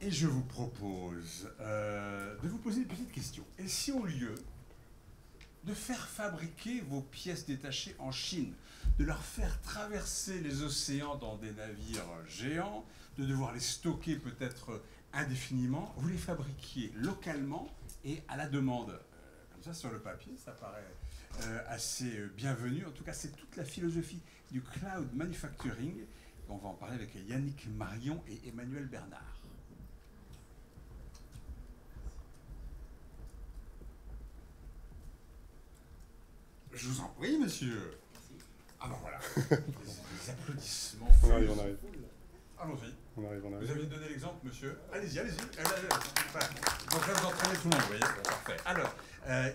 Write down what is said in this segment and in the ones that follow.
Et je vous propose de vous poser une petite question. Et si au lieu de faire fabriquer vos pièces détachées en Chine, de leur faire traverser les océans dans des navires géants, de devoir les stocker peut-être indéfiniment, vous les fabriquiez localement et à la demande. Comme ça, sur le papier, ça paraît assez bienvenu. En tout cas, c'est toute la philosophie du cloud manufacturing. On va en parler avec Yannick Marion et Emmanuel Bernard. Je vous en prie, monsieur. Ah ben voilà. Les applaudissements. On arrive, on arrive. Allons-y. On arrive, on arrive. Vous aviez donné l'exemple, monsieur. Allez-y, allez-y. Donc là, vous entraînez tout le monde, vous voyez. Bon, parfait. Alors,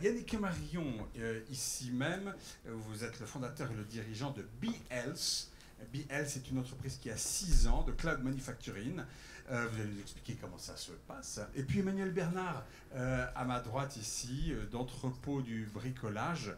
Yannick Marion, ici même, vous êtes le fondateur et le dirigeant de BeHealth. BeHealth, c'est une entreprise qui a 6 ans de cloud manufacturing. Vous allez nous expliquer comment ça se passe. Et puis Emmanuel Bernard, à ma droite ici, d'Entrepôt du Bricolage,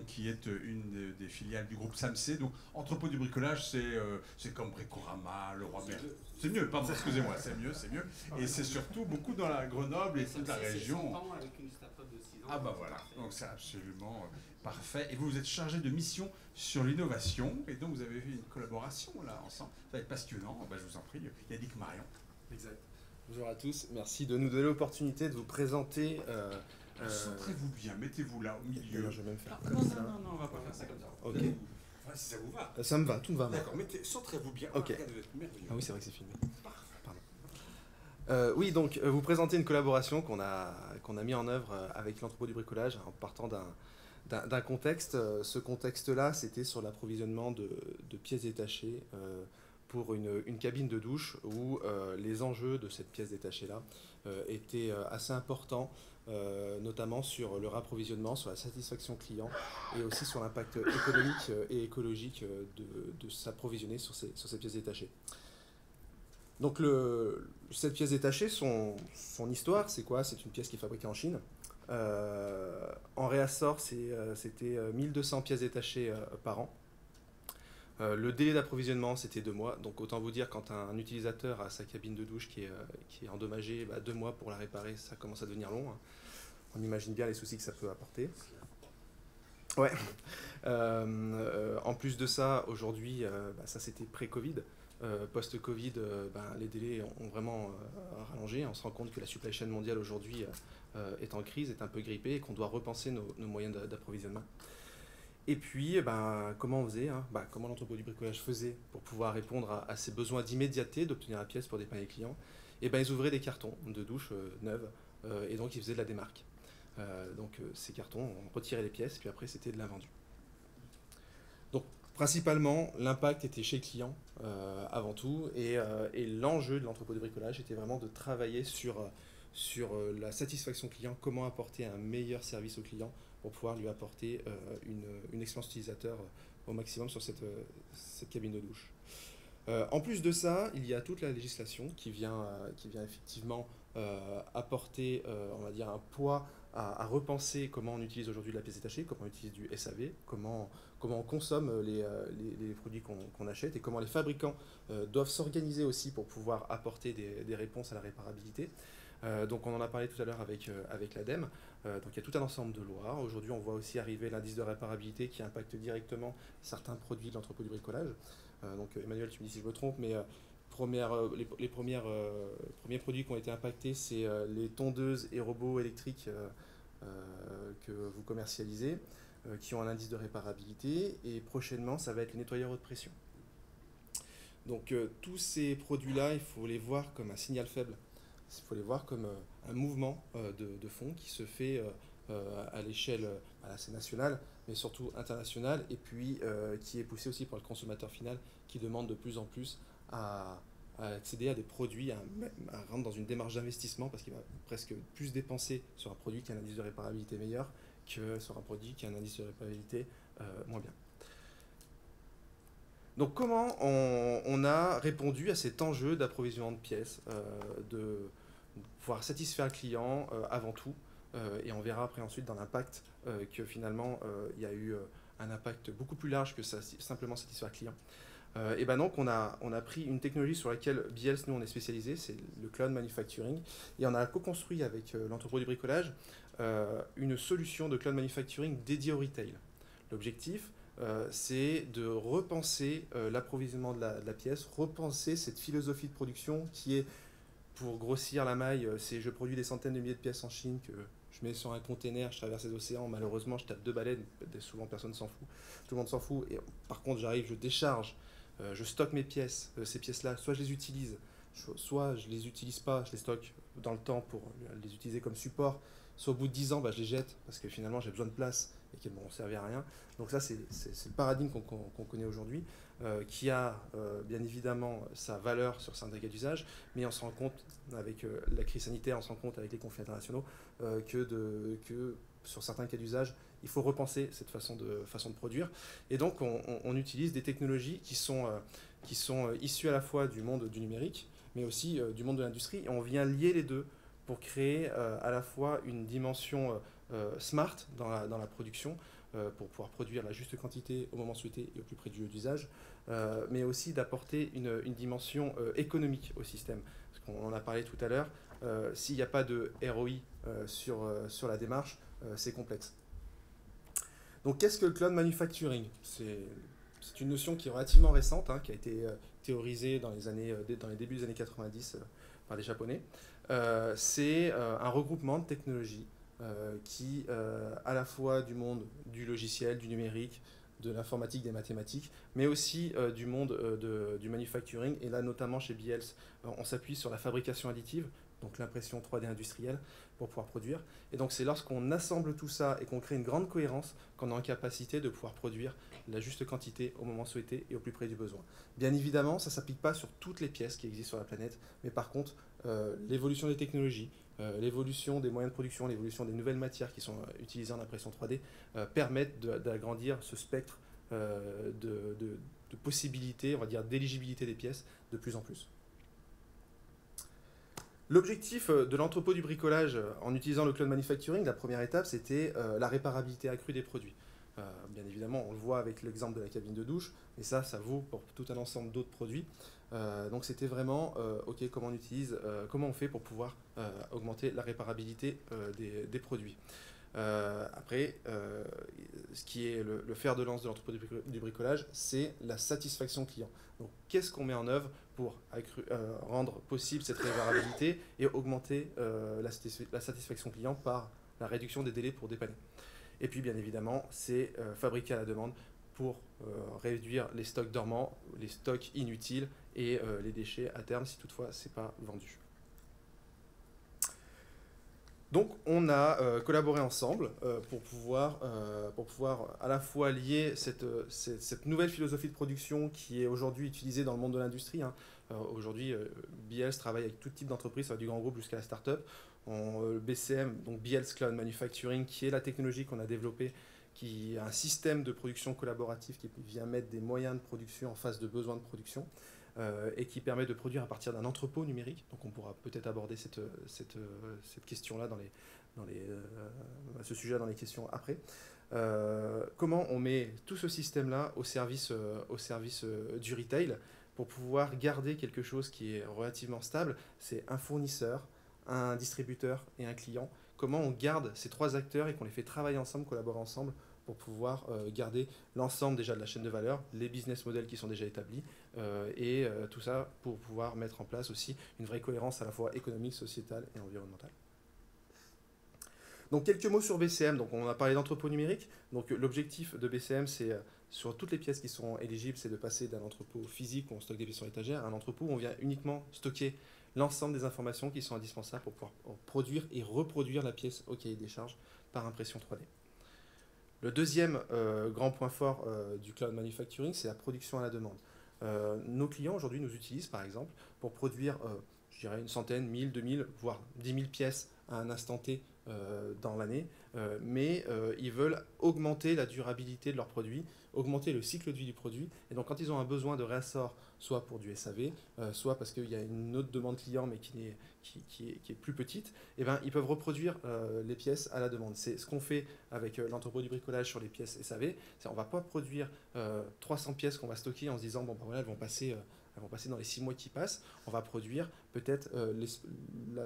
qui est une des filiales du groupe Samsé. Donc Entrepôt du Bricolage, c'est comme Bricorama, le Roi Merlin. C'est mieux, pardon, excusez-moi, c'est mieux, c'est mieux. Et c'est surtout beaucoup dans la Grenoble et toute la région. Avec une start-up de 6 ans. Ah bah voilà, donc c'est absolument parfait. Et vous, vous êtes chargé de mission sur l'innovation, et donc vous avez fait une collaboration là ensemble. Ça va être passionnant. Bah, je vous en prie, Yannick Marion. Exact. Bonjour à tous, merci de nous donner l'opportunité de vous présenter. Centrez-vous bien, mettez-vous là au milieu. Non, je vais même faire Non, comme non, ça. non, non, on va pas faire ça comme ça. Ok. Enfin, si ça vous va. Ça me va, tout me va. D'accord, centrez-vous bien. Ok. Regardez, vous êtes merveilleux. Ah oui, c'est vrai que c'est filmé. Pardon. Oui, donc vous présenter une collaboration qu'on a mis en œuvre avec l'Entrepôt du Bricolage en partant d'un contexte. Ce contexte-là, c'était sur l'approvisionnement de pièces détachées pour une cabine de douche où les enjeux de cette pièce détachée-là étaient assez importants, notamment sur le rapprovisionnement, sur la satisfaction client et aussi sur l'impact économique et écologique de s'approvisionner sur ces pièces détachées. Donc cette pièce détachée, son histoire, c'est quoi? C'est une pièce qui est fabriquée en Chine. En réassort, c'était 1200 pièces détachées par an. Le délai d'approvisionnement, c'était 2 mois. Donc autant vous dire, quand un utilisateur a sa cabine de douche qui est endommagée, 2 mois pour la réparer, ça commence à devenir long. On imagine bien les soucis que ça peut apporter. Ouais. En plus de ça, aujourd'hui, ça c'était pré-Covid. Post-Covid, les délais ont vraiment rallongé. On se rend compte que la supply chain mondiale aujourd'hui est en crise, est un peu grippée et qu'on doit repenser nos moyens d'approvisionnement. Et puis, comment on faisait, comment l'Entrepôt du Bricolage faisait pour pouvoir répondre à ces besoins d'immédiateté, d'obtenir la pièce pour dépanner les clients. Et ils ouvraient des cartons de douche neuves et donc ils faisaient de la démarque. Ces cartons, on retirait les pièces, puis après c'était de l'invendu. Donc principalement, l'impact était chez le client avant tout, et l'enjeu de l'Entrepôt du Bricolage était vraiment de travailler sur la satisfaction client, comment apporter un meilleur service au client pour pouvoir lui apporter une expérience utilisateur au maximum sur cette cabine de douche. En plus de ça, il y a toute la législation qui vient effectivement apporter, on va dire, un poids à repenser comment on utilise aujourd'hui la pièce détachée, comment on utilise du SAV, comment on consomme les produits qu'on achète et comment les fabricants doivent s'organiser aussi pour pouvoir apporter des réponses à la réparabilité. Donc on en a parlé tout à l'heure avec l'ADEME. Donc il y a tout un ensemble de lois. Aujourd'hui, on voit aussi arriver l'indice de réparabilité qui impacte directement certains produits de l'Entrepôt du Bricolage. Donc Emmanuel, tu me dis si je me trompe, mais les premiers produits qui ont été impactés, c'est les tondeuses et robots électriques que vous commercialisez, qui ont un indice de réparabilité. Et prochainement, ça va être les nettoyeurs haute pression. Donc tous ces produits-là, il faut les voir comme un signal faible. Il faut les voir comme un mouvement de fond qui se fait à l'échelle assez nationale, mais surtout internationale, et puis qui est poussé aussi par le consommateur final qui demande de plus en plus à accéder à des produits, à rentrer dans une démarche d'investissement parce qu'il va presque plus dépenser sur un produit qui a un indice de réparabilité meilleur que sur un produit qui a un indice de réparabilité moins bien. Donc comment on a répondu à cet enjeu d'approvisionnement de pièces, de pouvoir satisfaire le client avant tout, et on verra après ensuite dans l'impact que finalement il y a eu un impact beaucoup plus large que ça, simplement satisfaire le client. Et ben donc on a pris une technologie sur laquelle BIELS, nous on est spécialisé, c'est le cloud manufacturing, et on a co-construit avec l'entrepôt du bricolage une solution de cloud manufacturing dédiée au retail. L'objectif, c'est de repenser l'approvisionnement de la pièce, repenser cette philosophie de production qui est, pour grossir la maille, c'est je produis des centaines de milliers de pièces en Chine que je mets sur un container, je traverse les océans, malheureusement je tape 2 baleines, souvent personne s'en fout, tout le monde s'en fout, et par contre j'arrive, je décharge, je stocke mes pièces, ces pièces-là, soit je les utilise, soit je les utilise pas, je les stocke dans le temps pour les utiliser comme support, soit au bout de 10 ans, je les jette parce que finalement j'ai besoin de place et qu'elles ne m'ont servi à rien. Donc ça, c'est le paradigme qu'on connaît aujourd'hui, qui a bien évidemment sa valeur sur certains cas d'usage, mais on se rend compte avec la crise sanitaire, on se rend compte avec les conflits internationaux que sur certains cas d'usage, il faut repenser cette façon de produire. Et donc on utilise des technologies qui sont issues à la fois du monde du numérique, mais aussi du monde de l'industrie, et on vient lier les deux pour créer à la fois une dimension smart dans la production, pour pouvoir produire la juste quantité au moment souhaité et au plus près du lieu d'usage, mais aussi d'apporter une dimension économique au système. Parce qu'on en a parlé tout à l'heure, s'il n'y a pas de ROI sur la démarche, c'est complexe. Donc qu'est-ce que le cloud manufacturing ? C'est une notion qui est relativement récente, qui a été théorisée dans les débuts des années 90 par des Japonais. C'est un regroupement de technologies qui, à la fois du monde du logiciel, du numérique, de l'informatique, des mathématiques, mais aussi du monde du manufacturing. Et là, notamment chez BIELS, on s'appuie sur la fabrication additive, donc l'impression 3D industrielle, pour pouvoir produire. Et donc c'est lorsqu'on assemble tout ça et qu'on crée une grande cohérence qu'on est en capacité de pouvoir produire la juste quantité au moment souhaité et au plus près du besoin. Bien évidemment, ça ne s'applique pas sur toutes les pièces qui existent sur la planète, mais par contre, l'évolution des technologies, l'évolution des moyens de production, l'évolution des nouvelles matières qui sont utilisées en impression 3D permettent d'agrandir ce spectre de possibilités, on va dire d'éligibilité des pièces de plus en plus. L'objectif de l'entrepôt du bricolage en utilisant le cloud manufacturing, la première étape, c'était la réparabilité accrue des produits. Bien évidemment, on le voit avec l'exemple de la cabine de douche, mais ça vaut pour tout un ensemble d'autres produits. Donc c'était vraiment, ok, comment on fait pour pouvoir augmenter la réparabilité des produits. Après, ce qui est le fer de lance de l'entrepôt du bricolage, c'est la satisfaction client. Donc, qu'est-ce qu'on met en œuvre pour rendre possible cette réparabilité et augmenter la satisfaction client par la réduction des délais pour dépanner. Et puis, bien évidemment, c'est fabriquer à la demande pour réduire les stocks dormants, les stocks inutiles et les déchets à terme si toutefois ce n'est pas vendu. Donc on a collaboré ensemble pour pouvoir à la fois lier cette nouvelle philosophie de production qui est aujourd'hui utilisée dans le monde de l'industrie. Aujourd'hui, BIELS travaille avec tout type d'entreprise, du grand groupe jusqu'à la start-up. BCM, donc BIELS Cloud Manufacturing, qui est la technologie qu'on a développée, qui est un système de production collaboratif qui vient mettre des moyens de production en face de besoins de production. Et qui permet de produire à partir d'un entrepôt numérique. Donc on pourra peut-être aborder cette question-là ce sujet dans les questions après. Comment on met tout ce système-là au service du retail pour pouvoir garder quelque chose qui est relativement stable. C'est un fournisseur, un distributeur et un client. Comment on garde ces trois acteurs et qu'on les fait travailler ensemble, collaborer ensemble pour pouvoir garder l'ensemble déjà de la chaîne de valeur, les business models qui sont déjà établis, et tout ça pour pouvoir mettre en place aussi une vraie cohérence à la fois économique, sociétale et environnementale. Donc quelques mots sur BCM. Donc on a parlé d'entrepôt numérique. Donc l'objectif de BCM, c'est sur toutes les pièces qui sont éligibles, c'est de passer d'un entrepôt physique où on stocke des pièces sur étagère à un entrepôt où on vient uniquement stocker l'ensemble des informations qui sont indispensables pour pouvoir produire et reproduire la pièce au cahier des charges par impression 3D. Le deuxième grand point fort du cloud manufacturing, c'est la production à la demande. Nos clients aujourd'hui nous utilisent par exemple pour produire, je dirais, une centaine, 1000, 2000, voire 10 000 pièces à un instant T dans l'année, mais ils veulent augmenter la durabilité de leurs produits, augmenter le cycle de vie du produit. Et donc quand ils ont un besoin de réassort, soit pour du SAV, soit parce qu'il y a une autre demande client mais qui est plus petite, eh ben, ils peuvent reproduire les pièces à la demande. C'est ce qu'on fait avec l'entrepôt du bricolage sur les pièces SAV. On ne va pas produire 300 pièces qu'on va stocker en se disant, bon, ben voilà, elles vont passer dans les 6 mois qui passent. On va produire peut-être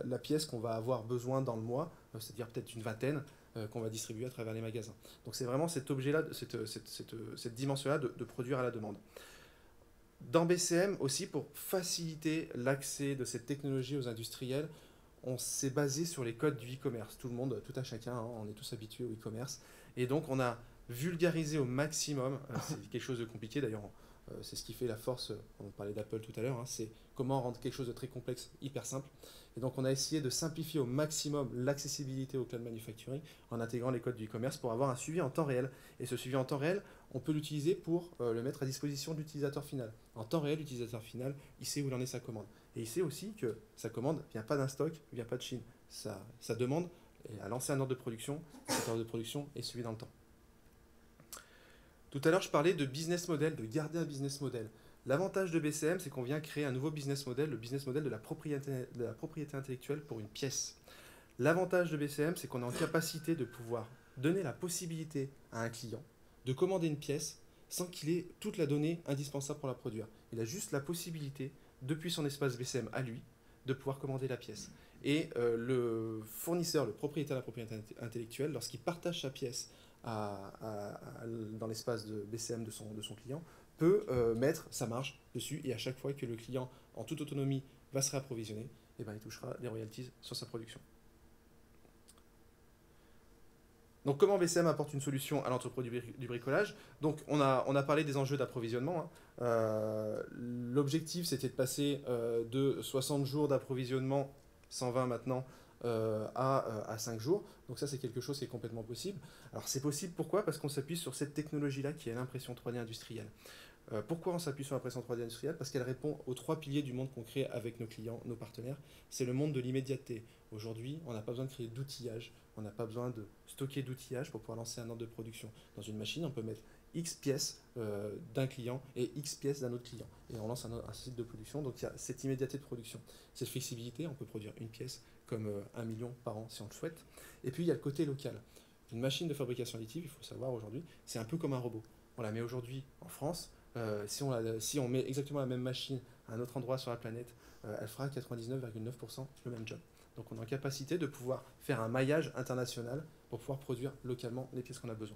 la pièce qu'on va avoir besoin dans le mois, c'est-à-dire peut-être une vingtaine, qu'on va distribuer à travers les magasins. Donc c'est vraiment cet objet-là, cette dimension-là de produire à la demande. Dans BCM aussi, pour faciliter l'accès de cette technologie aux industriels, on s'est basé sur les codes du e-commerce. Tout le monde, tout à chacun, hein, on est tous habitués au e-commerce. Et donc on a vulgarisé au maximum, c'est quelque chose de compliqué d'ailleurs, c'est ce qui fait la force, on parlait d'Apple tout à l'heure, hein, c'est comment rendre quelque chose de très complexe hyper simple. Et donc on a essayé de simplifier au maximum l'accessibilité au cloud manufacturing en intégrant les codes du e-commerce pour avoir un suivi en temps réel. Et ce suivi en temps réel, on peut l'utiliser pour le mettre à disposition de l'utilisateur final. En temps réel, l'utilisateur final, il sait où il en est sa commande. Et il sait aussi que sa commande ne vient pas d'un stock, ne vient pas de Chine. Sa demande a lancé un ordre de production, cet ordre de production est suivi dans le temps. Tout à l'heure, je parlais de business model, de garder un business model. L'avantage de BCM, c'est qu'on vient créer un nouveau business model, le business model de la propriété intellectuelle pour une pièce. L'avantage de BCM, c'est qu'on est en capacité de pouvoir donner la possibilité à un client de commander une pièce sans qu'il ait toute la donnée indispensable pour la produire. Il a juste la possibilité, depuis son espace BCM à lui, de pouvoir commander la pièce. Et le fournisseur, le propriétaire de la propriété intellectuelle, lorsqu'il partage sa pièce dans l'espace de BCM de son client, peut mettre sa marge dessus, et à chaque fois que le client, en toute autonomie, va se réapprovisionner, eh ben, il touchera des royalties sur sa production. Donc comment BCM apporte une solution à l'entrepôt du bricolage? Donc on a parlé des enjeux d'approvisionnement. Hein. L'objectif, c'était de passer de 60 jours d'approvisionnement, 120 maintenant, à 5 jours. Donc ça, c'est quelque chose qui est complètement possible. Alors c'est possible, pourquoi? Parce qu'on s'appuie sur cette technologie-là qui est l'impression 3D industrielle. Pourquoi on s'appuie sur l'impression 3D industrielle? Parce qu'elle répond aux 3 piliers du monde qu'on crée avec nos clients, nos partenaires. C'est le monde de l'immédiateté. Aujourd'hui, on n'a pas besoin de créer d'outillage, on n'a pas besoin de stocker d'outillage pour pouvoir lancer un ordre de production. Dans une machine, on peut mettre X pièces d'un client et X pièces d'un autre client. Et on lance un site de production, donc il y a cette immédiateté de production. Cette flexibilité, on peut produire une pièce comme 1 million par an si on le souhaite. Et puis il y a le côté local. Une machine de fabrication additive, il faut savoir aujourd'hui, c'est un peu comme un robot. On la met aujourd'hui en France. Si on met exactement la même machine à un autre endroit sur la planète, elle fera 99,9% le même job. Donc on est en capacité de pouvoir faire un maillage international pour pouvoir produire localement les pièces qu'on a besoin.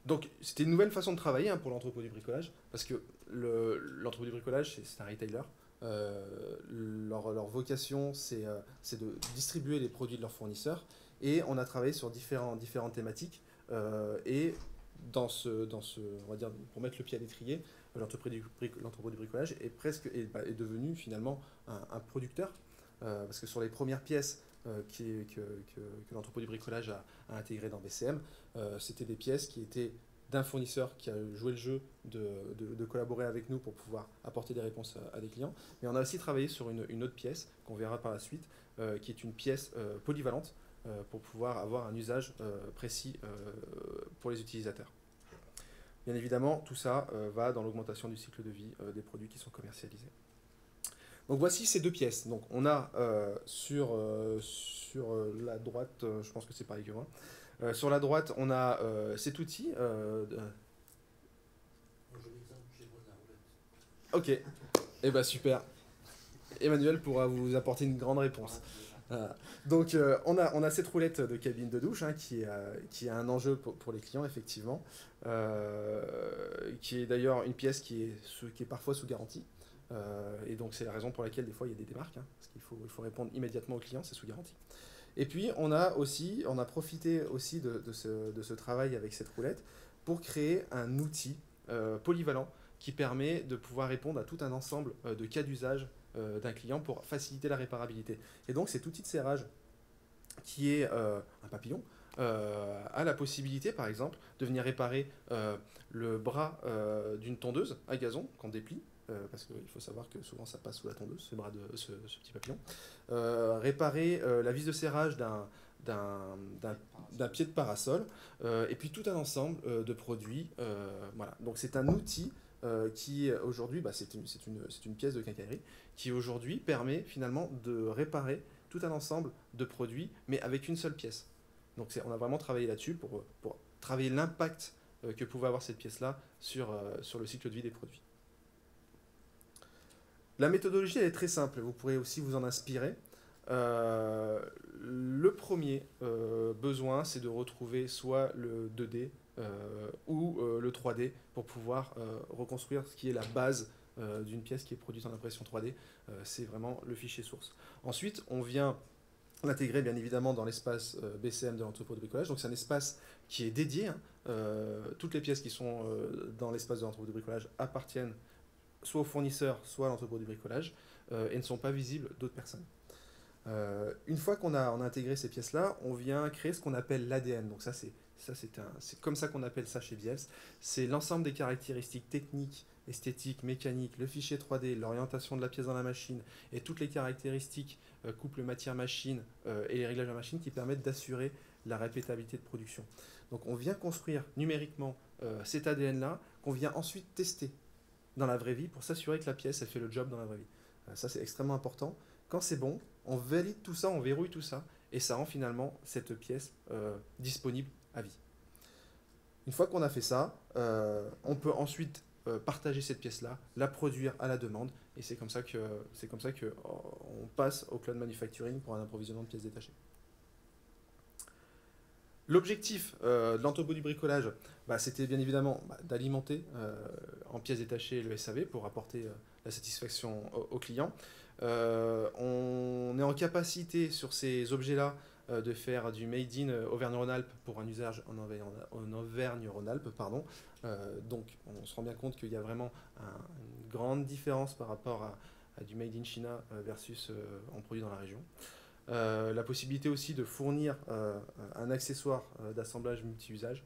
Donc c'était une nouvelle façon de travailler pour l'entrepôt du bricolage, parce que l'entrepôt du bricolage, c'est un retailer. Leur vocation, c'est de distribuer les produits de leurs fournisseurs, et on a travaillé sur différentes thématiques, et on va dire, pour mettre le pied à l'étrier, l'entrepôt du bricolage est devenu finalement un producteur, parce que sur les premières pièces que l'entrepôt du bricolage a intégrées dans BCM, c'était des pièces qui étaient d'un fournisseur qui a joué le jeu de collaborer avec nous pour pouvoir apporter des réponses à des clients. Mais on a aussi travaillé sur une autre pièce qu'on verra par la suite, qui est une pièce polyvalente pour pouvoir avoir un usage précis pour les utilisateurs. Bien évidemment, tout ça va dans l'augmentation du cycle de vie des produits qui sont commercialisés. Donc voici ces deux pièces. Donc on a sur la droite, je pense que c'est pareil que moi, sur la droite, on a cet outil. Ok, et eh ben super. Emmanuel pourra vous apporter une grande réponse. Donc on a cette roulette de cabine de douche, hein, qui est un enjeu pour les clients, effectivement, qui est d'ailleurs une pièce qui est parfois sous garantie. Et donc c'est la raison pour laquelle des fois il y a des démarques, hein, parce qu'il faut répondre immédiatement aux clients, c'est sous garantie. Et puis on a profité aussi de ce travail avec cette roulette pour créer un outil polyvalent qui permet de pouvoir répondre à tout un ensemble de cas d'usage d'un client pour faciliter la réparabilité. Et donc cet outil de serrage qui est un papillon a la possibilité, par exemple, de venir réparer le bras d'une tondeuse à gazon qu'on déplie. parce qu'il faut savoir que souvent ça passe sous la tondeuse, ce petit papillon. Réparer la vis de serrage d'un pied de parasol, et puis tout un ensemble de produits. Voilà. Donc c'est un outil qui aujourd'hui, c'est une pièce de quincaillerie, qui aujourd'hui permet finalement de réparer tout un ensemble de produits, mais avec une seule pièce. Donc on a vraiment travaillé là-dessus pour travailler l'impact que pouvait avoir cette pièce-là sur le cycle de vie des produits. La méthodologie, elle est très simple, vous pourrez aussi vous en inspirer. Le premier besoin, c'est de retrouver soit le 2D ou le 3D pour pouvoir reconstruire ce qui est la base d'une pièce qui est produite en impression 3D. C'est vraiment le fichier source. Ensuite, on vient l'intégrer bien évidemment dans l'espace BCM de l'entrepôt de bricolage. Donc c'est un espace qui est dédié. Toutes les pièces qui sont dans l'espace de l'entrepôt de bricolage appartiennent soit au fournisseur, soit à l'entrepôt du bricolage, et ne sont pas visibles d'autres personnes. Une fois qu'on a intégré ces pièces-là, on vient créer ce qu'on appelle l'ADN. Donc c'est comme ça qu'on appelle ça chez Biels. C'est l'ensemble des caractéristiques techniques, esthétiques, mécaniques, le fichier 3D, l'orientation de la pièce dans la machine, et toutes les caractéristiques couple matière-machine et les réglages de la machine qui permettent d'assurer la répétabilité de production. Donc on vient construire numériquement cet ADN-là, qu'on vient ensuite tester dans la vraie vie pour s'assurer que la pièce elle fait le job dans la vraie vie. Ça c'est extrêmement important. Quand c'est bon, on valide tout ça, on verrouille tout ça, et ça rend finalement cette pièce disponible à vie. Une fois qu'on a fait ça, on peut ensuite partager cette pièce-là, la produire à la demande, et c'est comme ça que on passe au cloud manufacturing pour un approvisionnement de pièces détachées. L'objectif de l'entrepôt du bricolage, c'était bien évidemment d'alimenter en pièces détachées le SAV pour apporter la satisfaction aux clients. On est en capacité sur ces objets-là de faire du made in Auvergne-Rhône-Alpes pour un usage en Auvergne-Rhône-Alpes. Donc on se rend bien compte qu'il y a vraiment une grande différence par rapport à du made in China versus en produit dans la région. La possibilité aussi de fournir un accessoire d'assemblage multi-usage.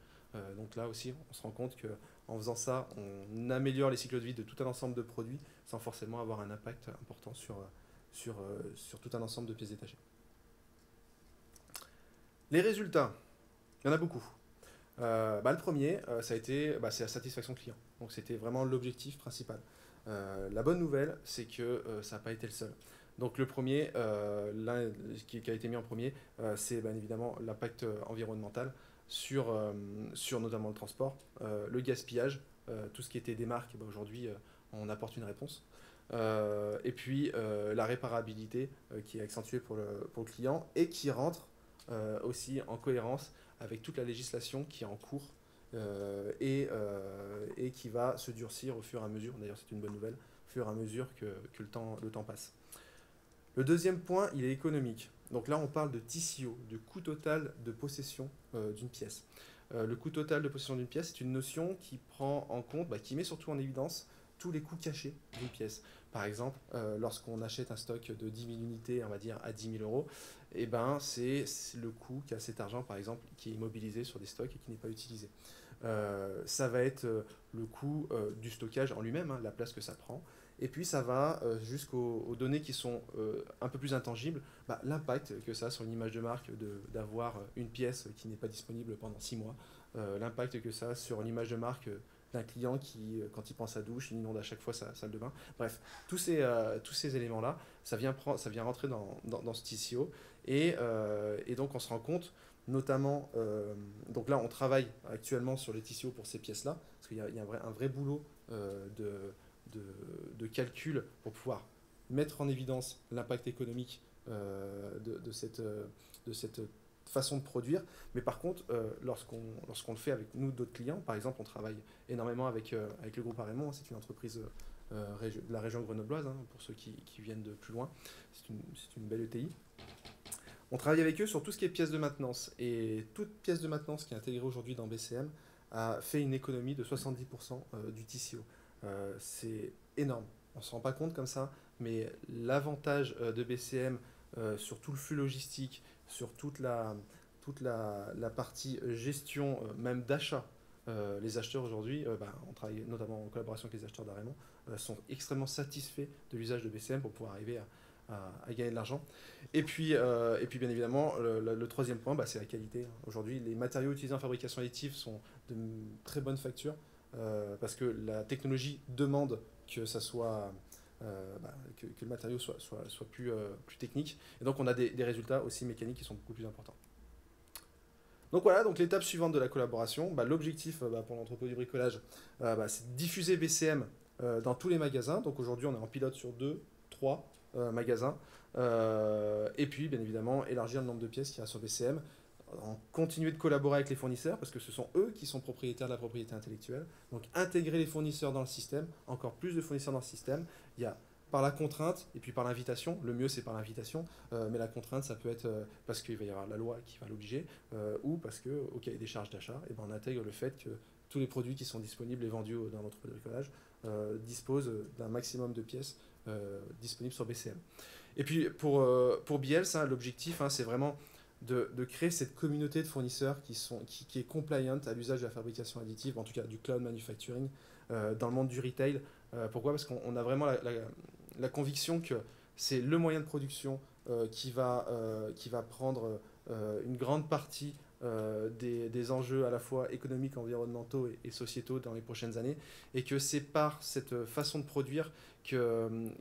Donc là aussi, on se rend compte qu'en faisant ça, on améliore les cycles de vie de tout un ensemble de produits sans forcément avoir un impact important sur tout un ensemble de pièces détachées. Les résultats, il y en a beaucoup. Le premier, ça a été c'est la satisfaction client. Donc c'était vraiment l'objectif principal. La bonne nouvelle, c'est que ça n'a pas été le seul. Donc le premier, qui a été mis en premier, c'est bien évidemment l'impact environnemental sur notamment le transport, le gaspillage, tout ce qui était des marques, aujourd'hui on apporte une réponse. Et puis la réparabilité qui est accentuée pour le client et qui rentre aussi en cohérence avec toute la législation qui est en cours et qui va se durcir au fur et à mesure, d'ailleurs c'est une bonne nouvelle, au fur et à mesure que le temps passe. Le deuxième point, il est économique. Donc là, on parle de TCO, de coût total de possession d'une pièce. Le coût total de possession d'une pièce, c'est une notion qui prend en compte, qui met surtout en évidence tous les coûts cachés d'une pièce. Par exemple, lorsqu'on achète un stock de 10 000 unités, on va dire à 10 000 euros, c'est le coût qu'a cet argent, par exemple, qui est immobilisé sur des stocks et qui n'est pas utilisé. Ça va être le coût du stockage en lui-même, la place que ça prend. Et puis ça va jusqu'aux données qui sont un peu plus intangibles, l'impact que ça a sur une image de marque d'avoir une pièce qui n'est pas disponible pendant 6 mois, l'impact que ça a sur l'image de marque d'un client qui, quand il prend sa douche, il inonde à chaque fois sa salle de bain. Bref, tous ces éléments-là, ça vient rentrer dans ce TCO. Et donc on se rend compte, notamment, donc là on travaille actuellement sur les TCO pour ces pièces-là, parce qu'il y a un vrai boulot de calcul pour pouvoir mettre en évidence l'impact économique de cette façon de produire. Mais par contre, lorsqu'on le fait avec nous, d'autres clients, par exemple, on travaille énormément avec le groupe Arémont, c'est une entreprise de la région grenobloise, pour ceux qui viennent de plus loin, c'est une belle ETI. On travaille avec eux sur tout ce qui est pièces de maintenance, et toute pièce de maintenance qui est intégrée aujourd'hui dans BCM a fait une économie de 70% du TCO. C'est énorme. On ne se rend pas compte comme ça, mais l'avantage de BCM sur tout le flux logistique, sur toute la partie gestion, même d'achat les acheteurs aujourd'hui, on travaille notamment en collaboration avec les acheteurs d'Araymond, sont extrêmement satisfaits de l'usage de BCM pour pouvoir arriver à gagner de l'argent. Et puis bien évidemment, le troisième point, c'est la qualité. Aujourd'hui, les matériaux utilisés en fabrication additive sont de très bonne facture parce que la technologie demande que ça soit que le matériau soit plus technique. Et donc on a des résultats aussi mécaniques qui sont beaucoup plus importants. Donc voilà, donc l'étape suivante de la collaboration, l'objectif pour l'entrepôt du bricolage, c'est de diffuser BCM dans tous les magasins. Donc aujourd'hui, on est en pilote sur 2-3 magasins. Et puis, bien évidemment, élargir le nombre de pièces qu'il y a sur BCM. Continuer de collaborer avec les fournisseurs, parce que ce sont eux qui sont propriétaires de la propriété intellectuelle. Donc intégrer les fournisseurs dans le système, encore plus de fournisseurs dans le système. Il y a par la contrainte et puis par l'invitation. Le mieux, c'est par l'invitation. Mais la contrainte, ça peut être parce qu'il va y avoir la loi qui va l'obliger ou parce qu'au cahier des charges d'achat, on intègre le fait que tous les produits qui sont disponibles et vendus dans notre bricolage disposent d'un maximum de pièces disponibles sur BCM. Et puis pour BIELS, l'objectif, c'est vraiment de créer cette communauté de fournisseurs qui est compliant à l'usage de la fabrication additive, en tout cas du cloud manufacturing, dans le monde du retail. Pourquoi ? Parce qu'on a vraiment la conviction que c'est le moyen de production qui va prendre une grande partie des enjeux à la fois économiques, environnementaux et sociétaux dans les prochaines années, et que c'est par cette façon de produire que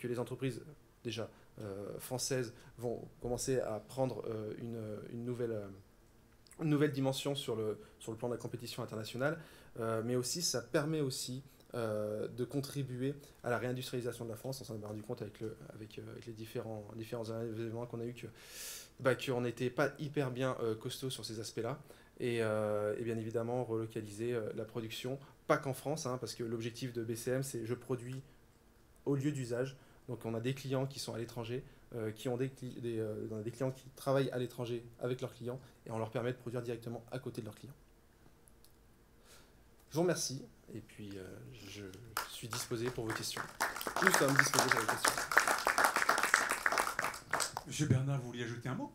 les entreprises, déjà françaises, vont commencer à prendre une nouvelle dimension sur le plan de la compétition internationale, mais aussi ça permet aussi de contribuer à la réindustrialisation de la France. On s'en est rendu compte avec les différents événements qu'on a eu qu'on n'était pas hyper bien costaud sur ces aspects-là, et bien évidemment relocaliser la production, pas qu'en France, parce que l'objectif de BCM, c'est je produis au lieu d'usage. Donc on a des clients qui sont à l'étranger, on a des clients qui travaillent à l'étranger avec leurs clients, et on leur permet de produire directement à côté de leurs clients. Je vous remercie, et puis je suis disposé pour vos questions. Nous sommes disposés pour vos questions. Monsieur Bernard, vous vouliez ajouter un mot ?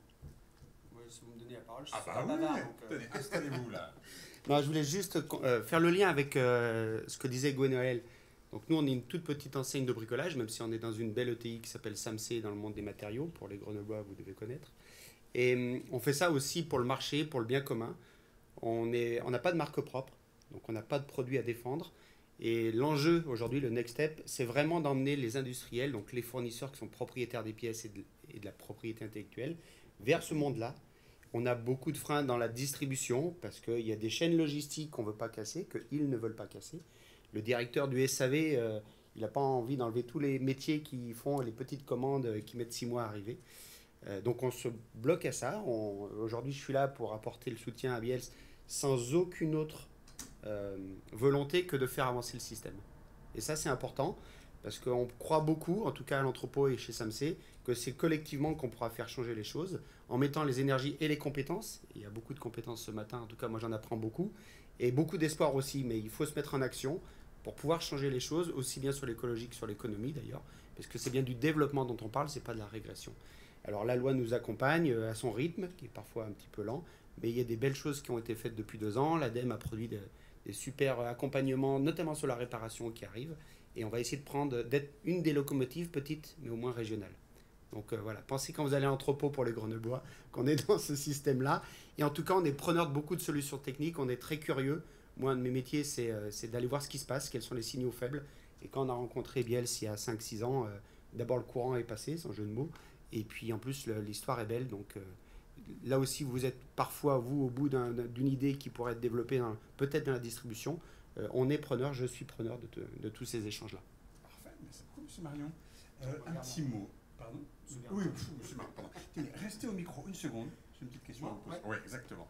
Oui, si vous me donnez la parole, je suis pas bavard. Tenez, installez-vous là. Non, je voulais juste faire le lien avec ce que disait Gwenaël. Donc nous, on est une toute petite enseigne de bricolage, même si on est dans une belle ETI qui s'appelle SAMC dans le monde des matériaux, pour les Grenoblois, vous devez connaître. Et on fait ça aussi pour le marché, pour le bien commun. On n'a pas de marque propre, donc on n'a pas de produit à défendre. Et l'enjeu aujourd'hui, le next step, c'est vraiment d'emmener les industriels, donc les fournisseurs qui sont propriétaires des pièces et de la propriété intellectuelle, vers ce monde-là. On a beaucoup de freins dans la distribution, parce qu'il y a des chaînes logistiques qu'on ne veut pas casser, qu'ils ne veulent pas casser. Le directeur du SAV, il n'a pas envie d'enlever tous les métiers qui font les petites commandes qui mettent 6 mois à arriver. Donc on se bloque à ça. Aujourd'hui, je suis là pour apporter le soutien à BIELS sans aucune autre volonté que de faire avancer le système. Et ça, c'est important, parce qu'on croit beaucoup, en tout cas à l'entrepôt et chez SAMC, que c'est collectivement qu'on pourra faire changer les choses, en mettant les énergies et les compétences. Il y a beaucoup de compétences ce matin, en tout cas moi j'en apprends beaucoup, et beaucoup d'espoir aussi, mais il faut se mettre en action pour pouvoir changer les choses, aussi bien sur l'écologie que sur l'économie d'ailleurs, parce que c'est bien du développement dont on parle, c'est pas de la régression. Alors la loi nous accompagne à son rythme, qui est parfois un petit peu lent, mais il y a des belles choses qui ont été faites depuis 2 ans. L'ADEME a produit des super accompagnements, notamment sur la réparation qui arrive, et on va essayer d'être une des locomotives petites, mais au moins régionales. Donc voilà, pensez quand vous allez à l'entrepôt pour les Grenoblois, qu'on est dans ce système-là. Et en tout cas, on est preneur de beaucoup de solutions techniques, on est très curieux. Moi, un de mes métiers, c'est d'aller voir ce qui se passe, quels sont les signaux faibles. Et quand on a rencontré BIELS il y a 5-6 ans, d'abord le courant est passé, sans jeu de mots. Et puis en plus, l'histoire est belle. Donc là aussi, vous êtes parfois, vous, au bout d'une idée qui pourrait être développée peut-être dans la distribution. On est preneur, je suis preneur de tous ces échanges-là. Parfait, merci beaucoup, M. Marion. Un petit mot. Pardon ? Oui, M. Marion, pardon. Tenez, restez au micro une seconde. J'ai une petite question à vous poser. Oui, exactement.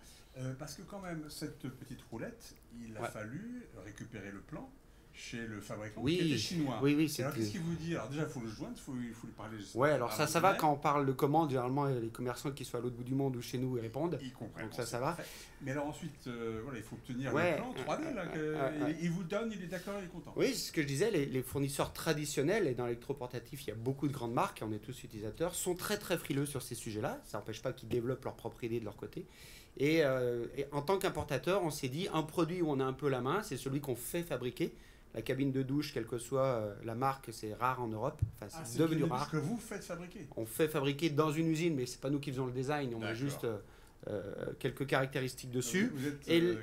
Parce que quand même, cette petite roulette, il a fallu récupérer le plan chez le fabricant qui était chinois. Oui, alors qu'est-ce qu'il vous dit ? Alors déjà, il faut le joindre, il faut lui parler. Oui, alors ça va quand on parle de commande. Généralement, les commerçants qui sont à l'autre bout du monde ou chez nous, ils répondent. Ils comprennent. Donc ça va. Mais alors ensuite, voilà, il faut obtenir le plan 3D. Là, il vous donne, il est d'accord, il est content. Oui, c'est ce que je disais, les fournisseurs traditionnels, et dans l'électroportatif, il y a beaucoup de grandes marques, on est tous utilisateurs, sont très très frileux sur ces sujets-là. Ça n'empêche pas qu'ils développent leur propre idée de leur côté. Et en tant qu'importateur, on s'est dit, un produit où on a un peu la main, c'est celui qu'on fait fabriquer. La cabine de douche, quelle que soit la marque, c'est rare en Europe. Enfin, c'est devenu rare. Que vous faites fabriquer. On fait fabriquer dans une usine, mais c'est pas nous qui faisons le design. On a juste quelques caractéristiques dessus. Donc vous êtes, et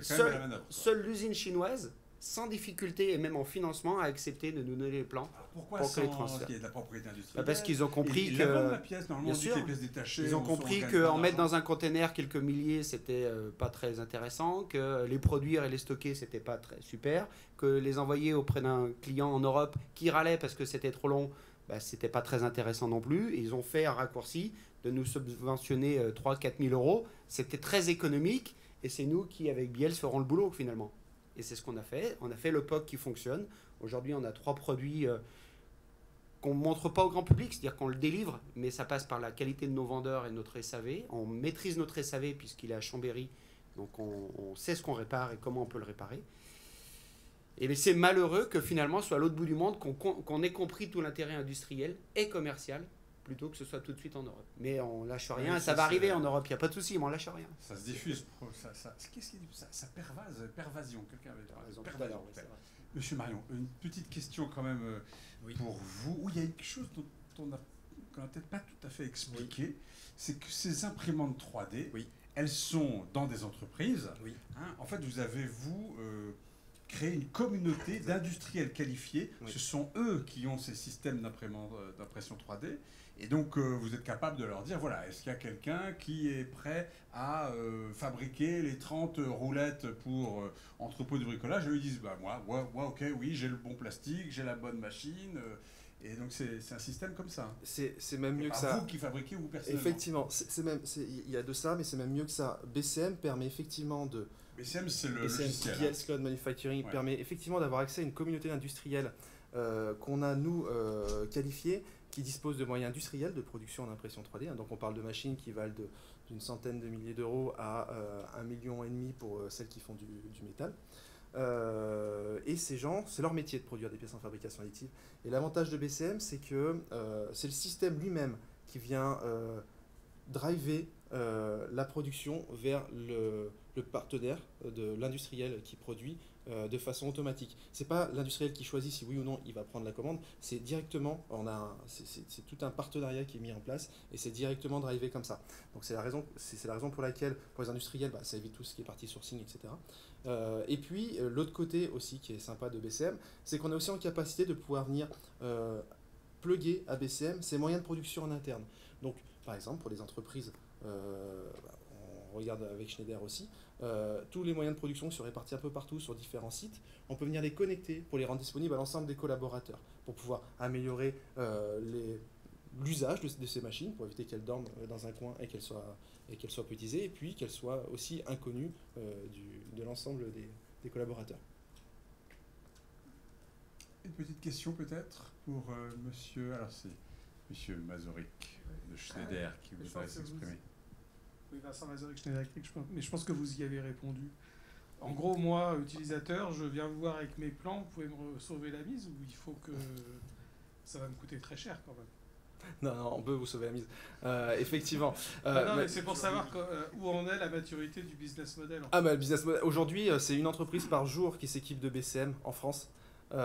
seule l'usine chinoise, sans difficulté et même en financement, a accepté de nous donner les plans. Alors pourquoi pour que les sans transferts. qu'il y ait de la propriété industrielle? Parce qu'ils ont compris ils que... la vendent, la pièce, normalement, bien on dit sûr. que les pièces détachées... Ils ont compris qu'en mettre dans un container quelques milliers, c'était pas très intéressant, que les produire et les stocker, c'était pas très super, que les envoyer auprès d'un client en Europe qui râlait parce que c'était trop long, bah, c'était pas très intéressant non plus. Et ils ont fait un raccourci de nous subventionner 3-4 000 euros. C'était très économique et c'est nous qui, avec Biels, ferons le boulot finalement. Et c'est ce qu'on a fait. On a fait le POC qui fonctionne. Aujourd'hui, on a 3 produits qu'on ne montre pas au grand public, c'est-à-dire qu'on le délivre, mais ça passe par la qualité de nos vendeurs et notre SAV. On maîtrise notre SAV puisqu'il est à Chambéry, donc on sait ce qu'on répare et comment on peut le réparer. Et c'est malheureux que finalement, soit à l'autre bout du monde, qu'on ait compris tout l'intérêt industriel et commercial, plutôt que ce soit tout de suite en Europe. Mais on lâche rien, Oui, ça va arriver en Europe, il n'y a pas de souci, mais on lâche rien. Ça se diffuse, qu'est-ce qu'il dit ça pervasion, quelqu'un avait pervasion. Monsieur Marion, une petite question quand même pour vous, où il y a quelque chose dont qu'on n'a peut-être pas tout à fait expliqué, c'est que ces imprimantes 3D, elles sont dans des entreprises. Hein, en fait, vous avez, créé une communauté d'industriels qualifiés. Ce sont eux qui ont ces systèmes d'impression 3D. Et donc, vous êtes capable de leur dire, voilà, est-ce qu'il y a quelqu'un qui est prêt à fabriquer les 30 roulettes pour entrepôt de bricolage? Et eux, ils disent, bah moi, ok, oui, j'ai le bon plastique, j'ai la bonne machine. Et donc, c'est un système comme ça. C'est même mieux que ça. Vous qui fabriquez, vous personnellement. Effectivement, il y a de ça, mais c'est même mieux que ça. BCM permet effectivement de... BCM, c'est le BCM, logiciel. Biels Cloud Manufacturing permet effectivement d'avoir accès à une communauté d'industriels qu'on a, nous, qualifiés, qui disposent de moyens industriels de production en impression 3D. Donc on parle de machines qui valent d'une centaine de milliers d'euros à 1,5 million pour celles qui font du métal. Et ces gens, c'est leur métier de produire des pièces en fabrication additive. Et l'avantage de BCM, c'est que c'est le système lui-même qui vient driver la production vers le partenaire de l'industriel qui produit de façon automatique. C'est pas l'industriel qui choisit si oui ou non il va prendre la commande, c'est directement, c'est tout un partenariat qui est mis en place et c'est directement drivé comme ça. Donc c'est la raison pour laquelle pour les industriels, ça évite tout ce qui est partie sourcing, etc. Et puis l'autre côté aussi qui est sympa de BCM, c'est qu'on est aussi en capacité de pouvoir venir plugger à BCM ses moyens de production en interne. Donc par exemple pour les entreprises, on regarde avec Schneider aussi, tous les moyens de production sont répartis un peu partout sur différents sites. On peut venir les connecter pour les rendre disponibles à l'ensemble des collaborateurs, pour pouvoir améliorer l'usage de ces machines, pour éviter qu'elles dorment dans un coin et qu'elles soient peu utilisées, et puis qu'elles soient aussi inconnues de l'ensemble des collaborateurs. Une petite question peut-être pour monsieur... Alors c'est monsieur Mazurek de Schneider qui voudrait s'exprimer. Oui, Vincent Mazurek, Schneider Electric, mais je pense que vous y avez répondu. En gros, moi, utilisateur, je viens vous voir avec mes plans, vous pouvez me sauver la mise ou il faut que ça va me coûter très cher quand même? Non, on peut vous sauver la mise. Effectivement. Non, mais c'est pour savoir où en est la maturité du business model. En fait. Le business model. Aujourd'hui, c'est une entreprise par jour qui s'équipe de BCM en France. Pour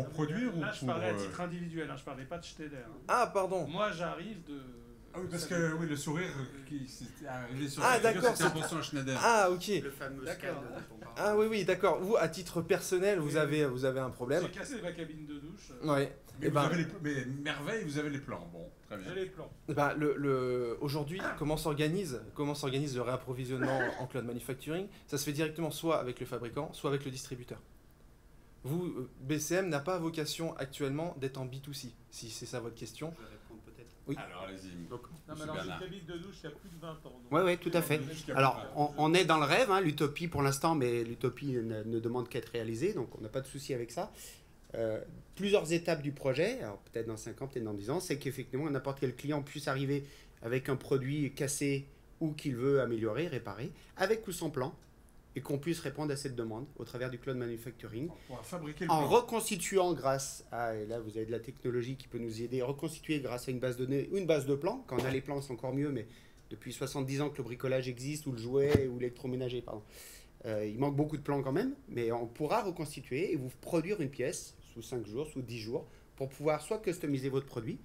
produire ou là, je pour... parlais à titre individuel, je parlais pas de Schneider. Ah, pardon. Moi, j'arrive de... Ah oui, parce que le sourire qui s'était arrivé sur d'accord, c'était important à Schneider. Ah, ok. Le fameux scan dont on parle. Ah oui, d'accord. Vous, à titre personnel, vous avez un problème. J'ai cassé ma cabine de douche. Ouais. Mais, mais merveille, vous avez les plans. Bon, très bien. J'ai les plans. Aujourd'hui, comment s'organise le réapprovisionnement en cloud manufacturing? Ça se fait directement soit avec le fabricant, soit avec le distributeur. Vous, BCM n'a pas vocation actuellement d'être en B2C, si c'est ça votre question. Je vais répondre peut-être. Oui. Alors, allez-y. Non, mais alors, j'ai une cabine de douche il y a plus de 20 ans. Oui, tout à fait. Alors, on est dans le rêve, l'utopie pour l'instant, mais l'utopie ne demande qu'à être réalisée, donc on n'a pas de souci avec ça. Plusieurs étapes du projet, alors peut-être dans 5 ans, peut-être dans 10 ans, c'est qu'effectivement, n'importe quel client puisse arriver avec un produit cassé ou qu'il veut améliorer, réparer, avec ou sans plan, et qu'on puisse répondre à cette demande au travers du cloud manufacturing, en reconstituant grâce à, et là vous avez de la technologie qui peut nous aider, reconstituer grâce à une base de données, une base de plans. Quand on a les plans c'est encore mieux, mais depuis 70 ans que le bricolage existe, ou le jouet, ou l'électroménager, pardon. Il manque beaucoup de plans quand même, mais on pourra reconstituer et vous produire une pièce sous 5 jours, sous 10 jours, pour pouvoir soit customiser votre produit.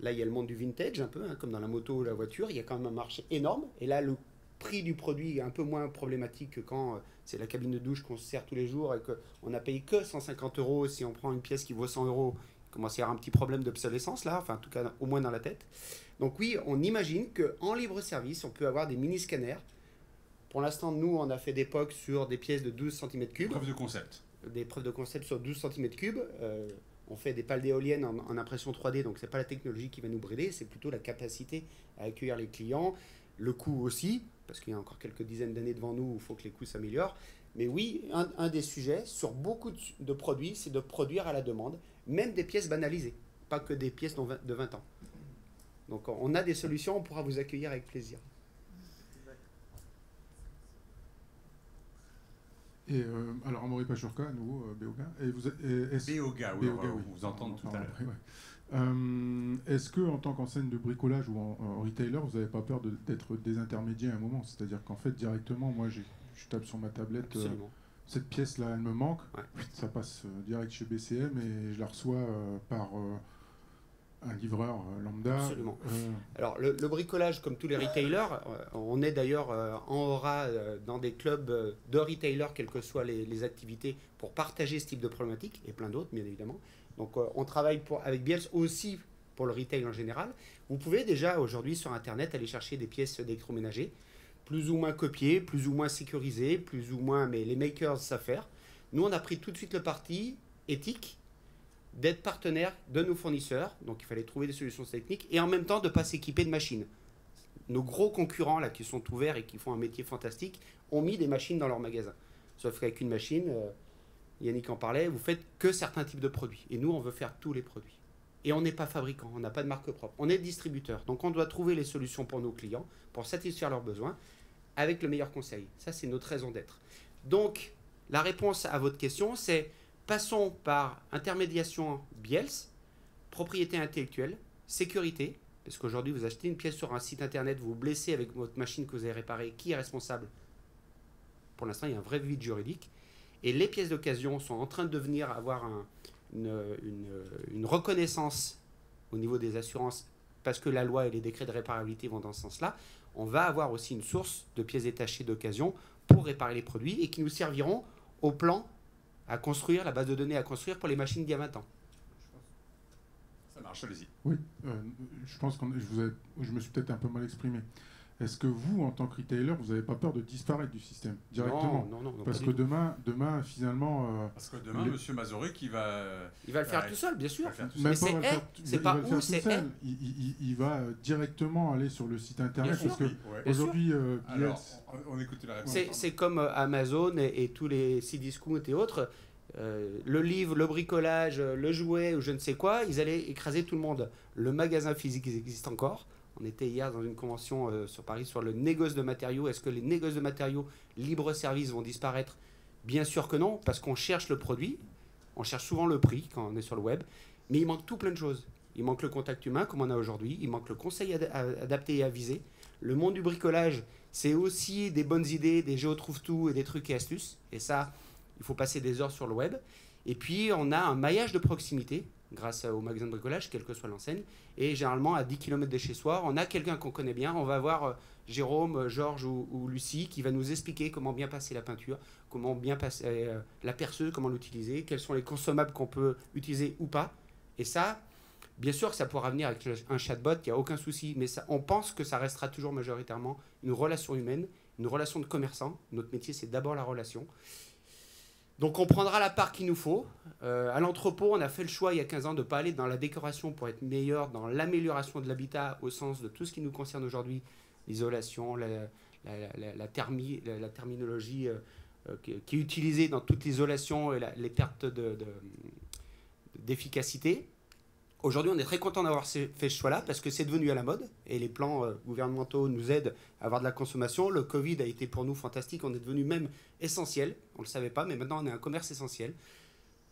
Là, il y a le monde du vintage, un peu, hein, comme dans la moto ou la voiture. Il y a quand même un marché énorme. Et là, le prix du produit est un peu moins problématique que quand c'est la cabine de douche qu'on se sert tous les jours et qu'on a payé que 150 €. Si on prend une pièce qui vaut 100 €, il commence à y avoir un petit problème d'obsolescence, là, enfin, en tout cas, au moins dans la tête. Donc oui, on imagine qu'en libre service, on peut avoir des mini-scanners. Pour l'instant, nous, on a fait des POC sur des pièces de 12 cm3. Preuve de concept. Des preuves de concept sur 12 cm3. On fait des pales d'éoliennes en impression 3D, donc ce n'est pas la technologie qui va nous brider, c'est plutôt la capacité à accueillir les clients, le coût aussi, parce qu'il y a encore quelques dizaines d'années devant nous où il faut que les coûts s'améliorent. Mais oui, un des sujets sur beaucoup de produits, c'est de produire à la demande, même des pièces banalisées, pas que des pièces de 20 ans. Donc on a des solutions, on pourra vous accueillir avec plaisir. Et alors, Amaury Pachurka, à nouveau, Béoga. Béoga, oui, on va vous entendre tout à l'heure. Est-ce que, en tant qu'enseigne de bricolage ou en retailer, vous n'avez pas peur d'être désintermédié à un moment? C'est-à-dire qu'en fait, directement, moi, je tape sur ma tablette, cette pièce-là, elle me manque, ça passe direct chez BCM et je la reçois par un livreur lambda. Absolument. Alors, le bricolage, comme tous les retailers, on est d'ailleurs en aura dans des clubs de retailers, quelles que soient les activités, pour partager ce type de problématiques, et plein d'autres, bien évidemment. Donc, on travaille avec Biels aussi pour le retail en général. Vous pouvez déjà, aujourd'hui, sur Internet, aller chercher des pièces d'électroménager, plus ou moins copiées, plus ou moins sécurisées, plus ou moins, mais les makers savent faire. Nous, on a pris tout de suite le parti éthique, d'être partenaire de nos fournisseurs, donc il fallait trouver des solutions techniques, et en même temps de ne pas s'équiper de machines. Nos gros concurrents là, qui sont ouverts et qui font un métier fantastique, ont mis des machines dans leurs magasins. Sauf qu'avec une machine, Yannick en parlait, vous faites que certains types de produits. Et nous, on veut faire tous les produits. Et on n'est pas fabricant, on n'a pas de marque propre. On est distributeur. Donc on doit trouver les solutions pour nos clients, pour satisfaire leurs besoins, avec le meilleur conseil. Ça, c'est notre raison d'être. Donc, la réponse à votre question, c'est: passons par intermédiation Biels, propriété intellectuelle, sécurité, parce qu'aujourd'hui vous achetez une pièce sur un site internet, vous vous blessez avec votre machine que vous avez réparée, qui est responsable? Pour l'instant, il y a un vrai vide juridique. Et les pièces d'occasion sont en train de devenir avoir une reconnaissance au niveau des assurances, parce que la loi et les décrets de réparabilité vont dans ce sens-là. On va avoir aussi une source de pièces détachées d'occasion pour réparer les produits et qui nous serviront au plan à construire, la base de données à construire pour les machines d'il y a 20 ans. Ça marche, allez-y. Oui, je pense que je me suis peut-être un peu mal exprimé. Est-ce que vous, en tant que retailer, vous n'avez pas peur de disparaître du système directement? Non, parce que demain, finalement... parce que demain, M. Mazorek, il va le faire tout seul, bien sûr. Même pas, c'est pas où, c'est il va directement aller sur le site internet. Parce qu'aujourd'hui, on écoute la réponse. C'est comme Amazon et tous les Cdiscount et autres. Le livre, le bricolage, le jouet ou je ne sais quoi, ils allaient écraser tout le monde. Le magasin physique, il existe encore. On était hier dans une convention sur Paris sur le négoce de matériaux. Est-ce que les négoces de matériaux libre-service vont disparaître? Bien sûr que non, parce qu'on cherche le produit, on cherche souvent le prix quand on est sur le web, mais il manque tout plein de choses. Il manque le contact humain comme on a aujourd'hui, il manque le conseil adapté et avisé. Le monde du bricolage, c'est aussi des bonnes idées, des géotrouve-tout et des trucs et astuces. Et ça, il faut passer des heures sur le web. Et puis, on a un maillage de proximité grâce au magasin de bricolage, quelle que soit l'enseigne. Et généralement, à 10 km de chez soi, on a quelqu'un qu'on connaît bien. On va voir Jérôme, Georges ou Lucie qui va nous expliquer comment bien passer la peinture, comment bien passer la perceuse, comment l'utiliser, quels sont les consommables qu'on peut utiliser ou pas. Et ça, bien sûr que ça pourra venir avec un chatbot, il n'y a aucun souci. Mais ça, on pense que ça restera toujours majoritairement une relation humaine, une relation de commerçant. Notre métier, c'est d'abord la relation. Donc on prendra la part qu'il nous faut. À l'entrepôt, on a fait le choix il y a 15 ans de ne pas aller dans la décoration pour être meilleur dans l'amélioration de l'habitat au sens de tout ce qui nous concerne aujourd'hui, l'isolation, la terminologie qui est utilisée dans toute l'isolation et les pertes d'efficacité. Aujourd'hui, on est très content d'avoir fait ce choix-là parce que c'est devenu à la mode et les plans gouvernementaux nous aident à avoir de la consommation. Le Covid a été pour nous fantastique, on est devenu même essentiel. On ne le savait pas, mais maintenant on est un commerce essentiel.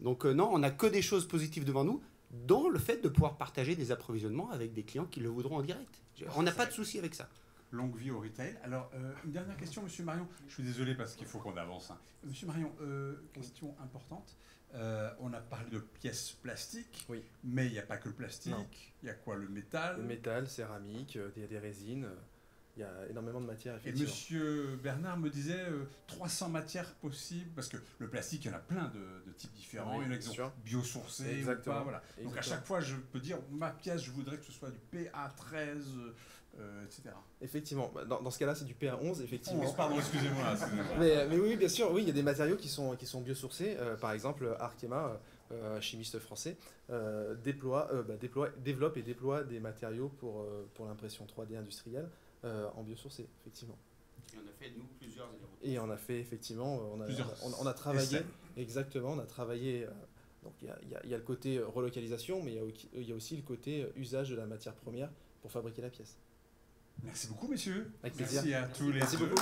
Donc non, on n'a que des choses positives devant nous, dont le fait de pouvoir partager des approvisionnements avec des clients qui le voudront en direct. On n'a pas de souci avec ça. longue vie au retail. Alors, une dernière question, Monsieur Marion. Je suis désolé parce qu'il faut qu'on avance. Hein. Monsieur Marion, question importante. On a parlé de pièces plastiques, oui. Mais il n'y a pas que le plastique. Il y a quoi? Le métal? Le métal, céramique, il y a des résines. Il y a énormément de matières, effectivement. Et Monsieur Bernard me disait 300 matières possibles, parce que le plastique, il y en a plein de types différents. Oui, il y en a qui sont biosourcés ou pas. Voilà. Donc à chaque fois, je peux dire, ma pièce, je voudrais que ce soit du PA13, etc. Effectivement. Dans ce cas-là, c'est du PA11, effectivement. 11, pardon, excusez-moi. mais oui, bien sûr, oui, il y a des matériaux qui sont biosourcés. Par exemple, Arkema, chimiste français, développe et déploie des matériaux pour l'impression 3D industrielle. En biosourcé, effectivement. Et on a fait, nous, plusieurs allers-retours. Et on a fait, effectivement, on a travaillé, exactement, on a travaillé, donc il y a le côté relocalisation, mais il y a aussi le côté usage de la matière première pour fabriquer la pièce. Merci beaucoup, messieurs. Avec plaisir. Merci à tous les deux. Merci beaucoup.